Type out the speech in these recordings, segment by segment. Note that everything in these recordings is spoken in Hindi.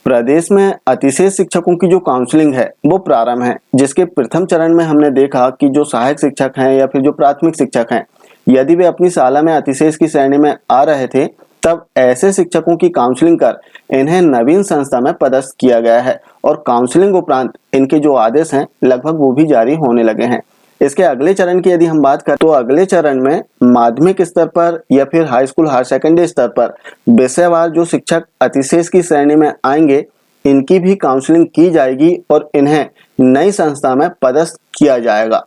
प्रदेश में अतिशय शिक्षकों की जो काउंसलिंग है वो प्रारंभ है, जिसके प्रथम चरण में हमने देखा कि जो सहायक शिक्षक हैं या फिर जो प्राथमिक शिक्षक हैं, यदि वे अपनी शाला में अतिशेष की श्रेणी में आ रहे थे तब ऐसे शिक्षकों की काउंसलिंग कर इन्हें नवीन संस्था में पदस्थ किया गया है और काउंसलिंग उपरांत इनके जो आदेश हैं लगभग वो भी जारी होने लगे हैं। इसके अगले चरण की यदि हम बात करें तो अगले चरण में माध्यमिक स्तर पर या फिर हाई स्कूल हायर सेकेंडरी स्तर पर विषयवार जो शिक्षक अतिशेष की श्रेणी में आएंगे इनकी भी काउंसलिंग की जाएगी और इन्हें नई संस्था में पदस्थ किया जाएगा।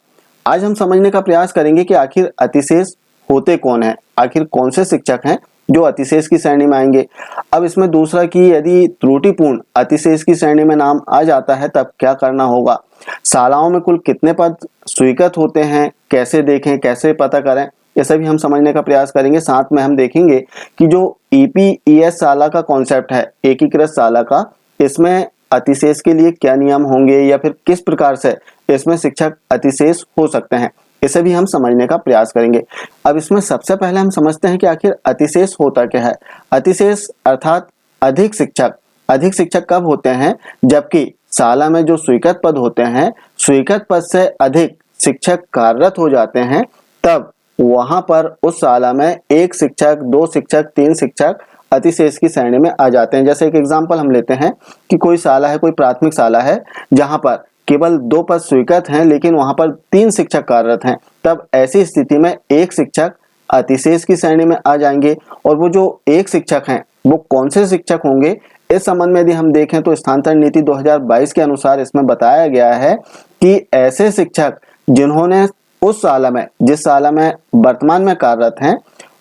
आज हम समझने का प्रयास करेंगे कि आखिर अतिशेष होते कौन है, आखिर कौन से शिक्षक हैं जो अतिशेष की श्रेणी में आएंगे। अब इसमें दूसरा कि यदि त्रुटिपूर्ण अतिशेष की श्रेणी में नाम आ जाता है तब क्या करना होगा, शालाओं में कुल कितने पद स्वीकृत होते हैं, कैसे देखें, कैसे पता करें, ये सभी हम समझने का प्रयास करेंगे। साथ में हम देखेंगे कि जो EPES शाला का कॉन्सेप्ट है, एकीकृत शाला का, इसमें अतिशेष के लिए क्या नियम होंगे या फिर किस प्रकार से इसमें शिक्षक अतिशेष हो सकते हैं, इसे भी हम समझने का प्रयास करेंगे। अब इसमें सबसे पहले हम समझते हैं कि आखिर अतिशेष होता क्या है। अतिशेष अर्थात अधिक शिक्षक। अधिक शिक्षक कब होते हैं, जबकि शाला में जो स्वीकृत पद होते हैं, स्वीकृत पद से अधिक शिक्षक कार्यरत हो जाते हैं, तब वहां पर उस शाला में एक शिक्षक, दो शिक्षक, तीन शिक्षक अतिशेष की श्रेणी में आ जाते हैं। जैसे एक एग्जाम्पल हम लेते हैं कि कोई शाला है, कोई प्राथमिक शाला है जहां पर केवल 2 पद स्वीकृत हैं लेकिन वहां पर 3 शिक्षक कार्यरत हैं, तब ऐसी स्थिति में एक शिक्षक अतिशेष की श्रेणी में आ जाएंगे। और वो जो एक शिक्षक हैं वो कौन से शिक्षक होंगे, इस संबंध में यदि हम देखें तो स्थानांतरण नीति 2022 के अनुसार इसमें बताया गया है कि ऐसे शिक्षक जिन्होंने उस शाला में, जिस शाला में वर्तमान में कार्यरत हैं,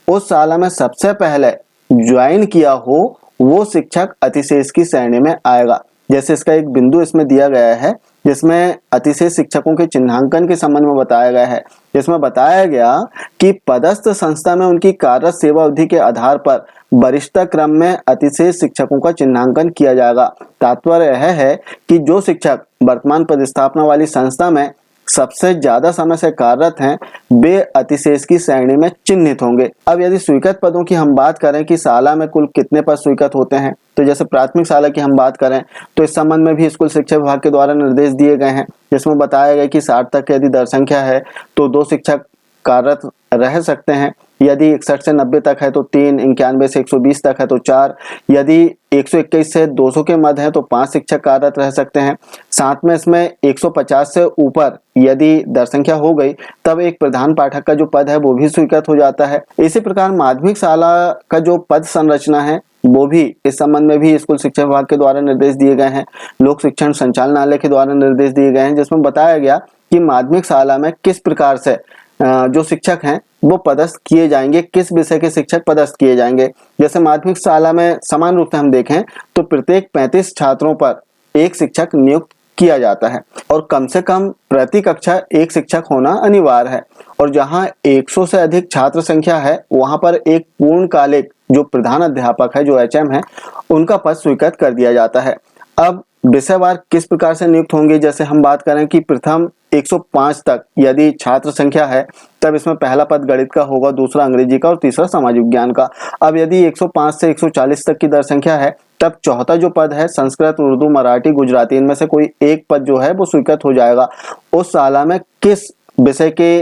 उस शाला में सबसे पहले ज्वाइन किया हो, वो शिक्षक अतिशेष की श्रेणी में आएगा। जैसे इसका एक बिंदु इसमें दिया गया है जिसमें अतिशेष शिक्षकों के चिन्हांकन के संबंध में बताया गया है, जिसमें बताया गया कि पदस्थ संस्था में उनकी कार्यरत सेवा अवधि के आधार पर वरिष्ठता क्रम में अतिशेष शिक्षकों का चिन्हांकन किया जाएगा। तात्पर्य यह है कि जो शिक्षक वर्तमान पदस्थापना वाली संस्था में सबसे ज्यादा समय से कार्यरत हैं, वे अतिशेष की श्रेणी में चिन्हित होंगे। अब यदि स्वीकृत पदों की हम बात करें कि शाला में कुल कितने पद स्वीकृत होते हैं, तो जैसे प्राथमिक शाला की हम बात करें तो इस संबंध में भी स्कूल शिक्षा विभाग के द्वारा निर्देश दिए गए हैं, जिसमें बताया गया कि 60 तक यदि दर संख्या है तो 2 शिक्षक कार्यरत रह सकते हैं, यदि 61 से 90 तक है तो 3, 91 से 120 तक है तो 4, यदि 121 से 200 के मध्य है तो 5 शिक्षक कार्यरत रह सकते हैं। साथ में इसमें 150 से ऊपर यदि दर संख्या हो गई तब एक प्रधान पाठक का जो पद है वो भी स्वीकृत हो जाता है। इसी प्रकार माध्यमिक शाला का जो पद संरचना है वो भी इस संबंध में भी स्कूल शिक्षा विभाग के द्वारा निर्देश दिए गए हैं, लोक शिक्षण संचालनालय के द्वारा निर्देश दिए गए हैं, जिसमें बताया गया कि माध्यमिक शाला में किस प्रकार से जो शिक्षक हैं वो पदस्थ किए जाएंगे, किस विषय के शिक्षक पदस्थ किए जाएंगे। जैसे माध्यमिक शाला में समान रूप से हम देखें तो प्रत्येक 35 छात्रों पर एक शिक्षक नियुक्त किया जाता है और कम से कम प्रति कक्षा एक शिक्षक होना अनिवार्य है। और जहां 100 से अधिक छात्र संख्या है वहां पर एक पूर्णकालिक जो प्रधान अध्यापक है, जो HM है, उनका पद स्वीकृत कर दिया जाता है। अब विषयवार किस प्रकार से नियुक्त होंगे, जैसे हम बात करें कि प्रथम 105 तक यदि छात्र संख्या है तब इसमें पहला पद गणित का होगा, दूसरा अंग्रेजी का और तीसरा समाज विज्ञान का। अब यदि 105 से 140 तक की दर संख्या है तब चौथा जो पद है संस्कृत, उर्दू, मराठी, गुजराती, इनमें से कोई एक पद जो है वो स्वीकृत हो जाएगा। उस शाला में किस विषय के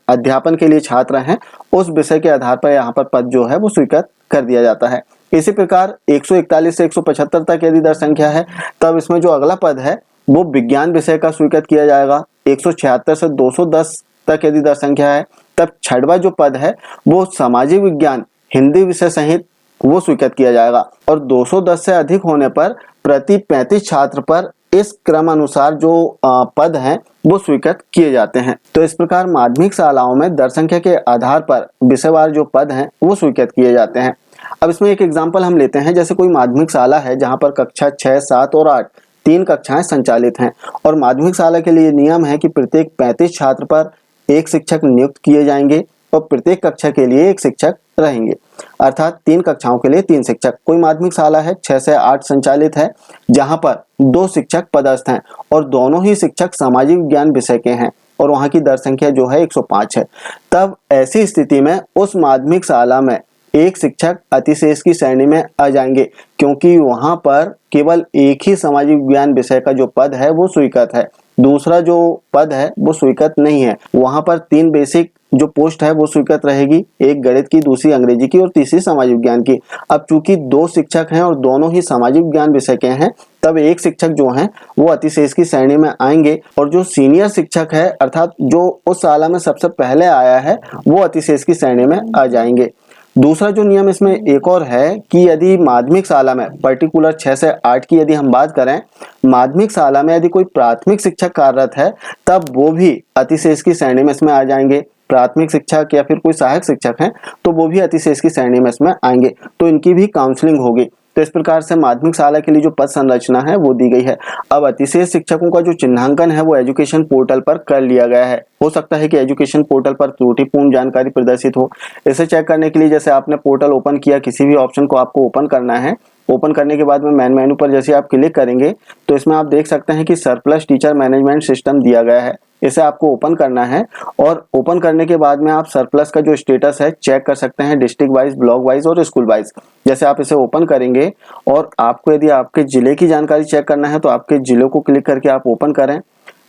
अध्यापन के लिए छात्र हैं उस विषय के आधार पर यहाँ पर पद जो है वो स्वीकृत कर दिया जाता है। इसी प्रकार 141 से 175 तक यदि दर संख्या है तब इसमें जो अगला पद है वो विज्ञान विषय का स्वीकृत किया जाएगा। 176 से 210 तक यदि दर संख्या है तब छठवां जो पद है वो सामाजिक विज्ञान, हिंदी विषय सहित वो स्वीकृत किया जाएगा। और 210 से अधिक होने पर प्रति 35 छात्र पर इस क्रम अनुसार जो पद हैं वो स्वीकृत किए जाते हैं। तो इस प्रकार माध्यमिक शालाओं में दर संख्या के आधार पर विषयवार जो पद हैं वो स्वीकृत किए जाते हैं। अब इसमें एक एग्जाम्पल हम लेते हैं, जैसे कोई माध्यमिक शाला है जहां पर कक्षा 6, 7 और 8 3 कक्षाएं संचालित हैं और माध्यमिक शाला के लिए नियम है कि प्रत्येक 35 छात्र पर एक शिक्षक नियुक्त किए जाएंगे और प्रत्येक कक्षा के लिए एक शिक्षक रहेंगे, अर्थात 3 कक्षाओं के लिए 3 शिक्षक। कोई माध्यमिक शाला है 6 से 8 संचालित है जहां पर 2 शिक्षक पदस्थ हैं और दोनों ही शिक्षक सामाजिक विज्ञान विषय के हैं और वहां की दर संख्या जो है 105 है। तब ऐसी स्थिति में उस माध्यमिक शाला में एक शिक्षक अतिशेष की श्रेणी में आ जाएंगे, क्योंकि वहां पर केवल एक ही सामाजिक विज्ञान विषय का जो पद है वो स्वीकृत है, दूसरा जो पद है वो स्वीकृत नहीं है। वहां पर 3 बेसिक जो पोस्ट है वो स्वीकृत रहेगी, एक गणित की, दूसरी अंग्रेजी की और तीसरी सामाजिक विज्ञान की। अब चूंकि 2 शिक्षक हैं और दोनों ही सामाजिक विज्ञान विषय के हैं, तब एक शिक्षक जो हैं वो अतिशेष की श्रेणी में आएंगे, और जो सीनियर शिक्षक है अर्थात जो उस साल में सबसे पहले आया है वो अतिशेष की श्रेणी में आ जाएंगे। दूसरा जो नियम इसमें एक और है कि यदि माध्यमिक शाला में पर्टिकुलर 6 से 8 की यदि हम बात करें, माध्यमिक शाला में यदि कोई प्राथमिक शिक्षक कार्यरत है तब वो भी अतिशेष की श्रेणी में इसमें आ जाएंगे। प्राथमिक शिक्षक या फिर कोई सहायक शिक्षक हैं तो वो भी अतिशेष की श्रेणी में इसमें आएंगे, तो इनकी भी काउंसलिंग होगी। तो इस प्रकार से माध्यमिक शाला के लिए जो पद संरचना है वो दी गई है। अब अतिशेष शिक्षकों का जो चिन्हांकन है वो एजुकेशन पोर्टल पर कर लिया गया है। हो सकता है कि एजुकेशन पोर्टल पर त्रुटिपूर्ण जानकारी प्रदर्शित हो। इसे चेक करने के लिए जैसे आपने पोर्टल ओपन किया, किसी भी ऑप्शन को आपको ओपन करना है, ओपन करने के बाद में मेन मेनू पर जैसे आप क्लिक करेंगे तो इसमें आप देख सकते हैं कि सरप्लस टीचर मैनेजमेंट सिस्टम दिया गया है। इसे आपको ओपन करना है और ओपन करने के बाद में आप सरप्लस का जो स्टेटस है चेक कर सकते हैं डिस्ट्रिक्ट वाइज, ब्लॉक वाइज और स्कूल वाइज। जैसे आप इसे ओपन करेंगे और आपको यदि आपके जिले की जानकारी चेक करना है तो आपके जिले को क्लिक करके आप ओपन करें।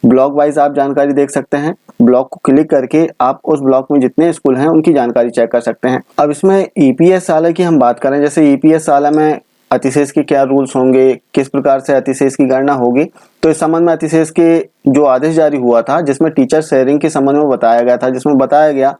ब्लॉक वाइज आप जानकारी देख सकते हैं, ब्लॉक को क्लिक करके आप उस ब्लॉक में जितने स्कूल हैं उनकी जानकारी चेक कर सकते हैं। अब इसमें ईपीएस शाला की हम बात करें, जैसे ईपीएस शाला में अतिशेष के क्या रूल्स होंगे, किस प्रकार से अतिशेष की गणना होगी, तो इस संबंध में अतिशेष के जो आदेश जारी हुआ था जिसमें टीचर शेयरिंग के संबंध में बताया गया था, जिसमें बताया गया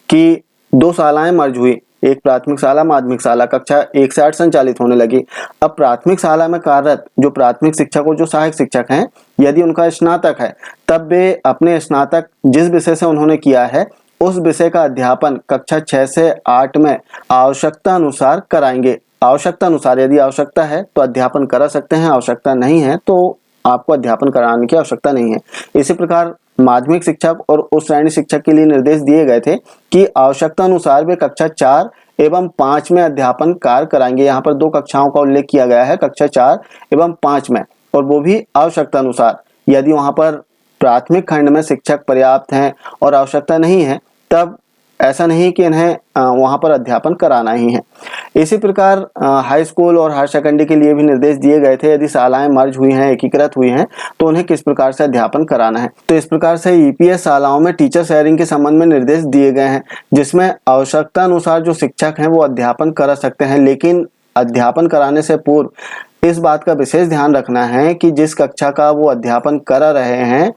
कि 2 शालाएं मर्ज हुई, एक प्राथमिक शाला माध्यमिक शाला, कक्षा 1 से 8 संचालित होने लगी। अब प्राथमिक शाला में कार्यरत जो प्राथमिक शिक्षक और जो सहायक शिक्षक हैं, यदि उनका स्नातक है तब वे अपने स्नातक जिस विषय से उन्होंने किया है उस विषय का अध्यापन कक्षा 6 से 8 में आवश्यकता अनुसार कराएंगे। आवश्यकता अनुसार, यदि आवश्यकता है तो अध्यापन करा सकते हैं, आवश्यकता नहीं है तो आपको अध्यापन कराने की आवश्यकता नहीं है। इसी प्रकार माध्यमिक शिक्षक और उस श्रेणी शिक्षक के लिए निर्देश दिए गए थे कि आवश्यकता अनुसार वे कक्षा 4 एवं 5 में अध्यापन कार्य कराएंगे। यहाँ पर 2 कक्षाओं का उल्लेख किया गया है, कक्षा 4 एवं 5 में, और वो भी आवश्यकता अनुसार। यदि वहां पर प्राथमिक खंड में शिक्षक पर्याप्त हैं और आवश्यकता नहीं है तब ऐसा नहीं कि इन्हें वहां पर अध्यापन कराना ही है। इसी प्रकार हाई स्कूल और हायर सेकेंडरी के लिए भी निर्देश दिए गए थे, यदि शालाएं मर्ज हुई हैं, एकीकृत हुई हैं, तो उन्हें किस प्रकार से अध्यापन कराना है। तो इस प्रकार से ईपीएस शालाओं में टीचर शेयरिंग के संबंध में निर्देश दिए गए हैं, जिसमें आवश्यकता अनुसार जो शिक्षक हैं वो अध्यापन करा सकते हैं, लेकिन अध्यापन कराने से पूर्व इस बात का विशेष ध्यान रखना है कि जिस कक्षा का वो अध्यापन करा रहे हैं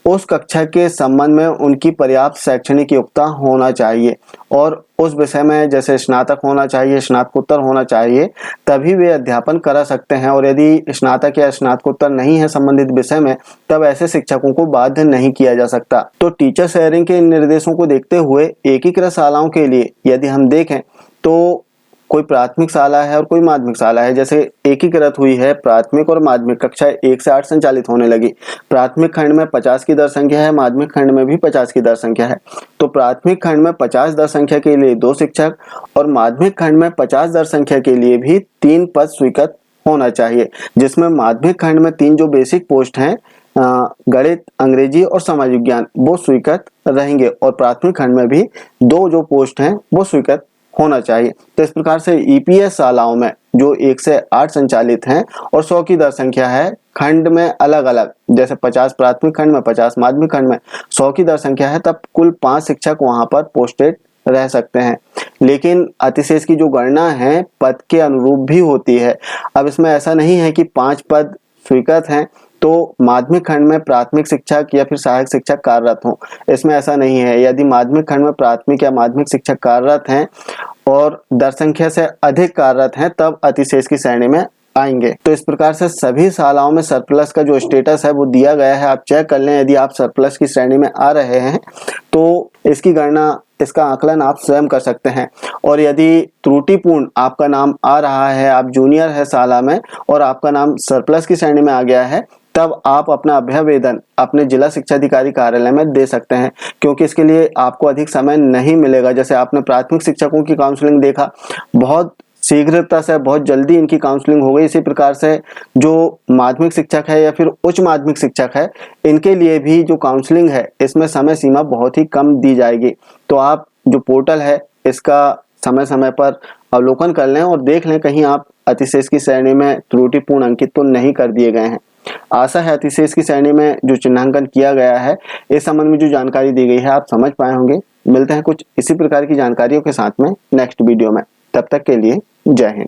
उस कक्षा के संबंध में उनकी पर्याप्त शैक्षणिक योग्यता होना चाहिए, और उस विषय में जैसे स्नातक होना चाहिए, स्नातकोत्तर होना चाहिए, तभी वे अध्यापन करा सकते हैं। और यदि स्नातक या स्नातकोत्तर नहीं है संबंधित विषय में तब ऐसे शिक्षकों को बाध्य नहीं किया जा सकता। तो टीचर शेयरिंग के इन निर्देशों को देखते हुए एकीकृत शालाओं के लिए यदि हम देखें तो कोई प्राथमिक शाला है और कोई माध्यमिक शाला है, जैसे एकीकृत हुई है प्राथमिक और माध्यमिक, कक्षा 1 से 8 संचालित होने लगी। प्राथमिक खंड में 50 की दर संख्या है, माध्यमिक खंड में भी 50 की दर संख्या है। तो प्राथमिक खंड में 50 दर संख्या के लिए 2 शिक्षक और माध्यमिक खंड में 50 दर संख्या के लिए भी 3 पद स्वीकृत होना चाहिए, जिसमें माध्यमिक खंड में 3 जो बेसिक पोस्ट हैं गणित, अंग्रेजी और समाज विज्ञान वो स्वीकृत रहेंगे, और प्राथमिक खंड में भी 2 जो पोस्ट हैं वो स्वीकृत होना चाहिए। तो इस प्रकार से ईपीएस शालाओं में जो 1 से 8 संचालित हैं और 100 की दर संख्या है, खंड में अलग अलग, जैसे 50 प्राथमिक खंड में, 50 माध्यमिक खंड में 100 की दर संख्या है, तब कुल 5 शिक्षक वहां पर पोस्टेड रह सकते हैं। लेकिन अतिशेष की जो गणना है पद के अनुरूप भी होती है। अब इसमें ऐसा नहीं है कि 5 पद स्वीकृत हैं तो माध्यमिक खंड में प्राथमिक शिक्षक या फिर सहायक शिक्षक कार्यरत हों, इसमें ऐसा नहीं है। यदि माध्यमिक खंड में प्राथमिक या माध्यमिक शिक्षक कार्यरत हैं और दर संख्या से अधिक कार्यरत हैं तब अतिशेष की श्रेणी में आएंगे। तो इस प्रकार से सभी शालाओं में सरप्लस का जो स्टेटस है वो दिया गया है, आप चेक कर लें। यदि आप सरप्लस की श्रेणी में आ रहे हैं तो इसकी गणना, इसका आकलन आप स्वयं कर सकते हैं। और यदि त्रुटिपूर्ण आपका नाम आ रहा है, आप जूनियर है शाला में और आपका नाम सरप्लस की श्रेणी में आ गया है, तब आप अपना अभ्यावेदन अपने जिला शिक्षा अधिकारी कार्यालय में दे सकते हैं, क्योंकि इसके लिए आपको अधिक समय नहीं मिलेगा। जैसे आपने प्राथमिक शिक्षकों की काउंसलिंग देखा, बहुत शीघ्रता से बहुत जल्दी इनकी काउंसलिंग हो गई। इसी प्रकार से जो माध्यमिक शिक्षक है या फिर उच्च माध्यमिक शिक्षक है, इनके लिए भी जो काउंसलिंग है इसमें समय सीमा बहुत ही कम दी जाएगी। तो आप जो पोर्टल है इसका समय समय पर अवलोकन कर लें और देख लें कहीं आप अतिशेष की श्रेणी में त्रुटिपूर्ण अंकित तो नहीं कर दिए गए हैं। आशा है अतिशेष की श्रेणी में जो चिन्हांकन किया गया है इस संबंध में जो जानकारी दी गई है आप समझ पाए होंगे। मिलते हैं कुछ इसी प्रकार की जानकारियों के साथ में नेक्स्ट वीडियो में। तब तक के लिए जय हिंद।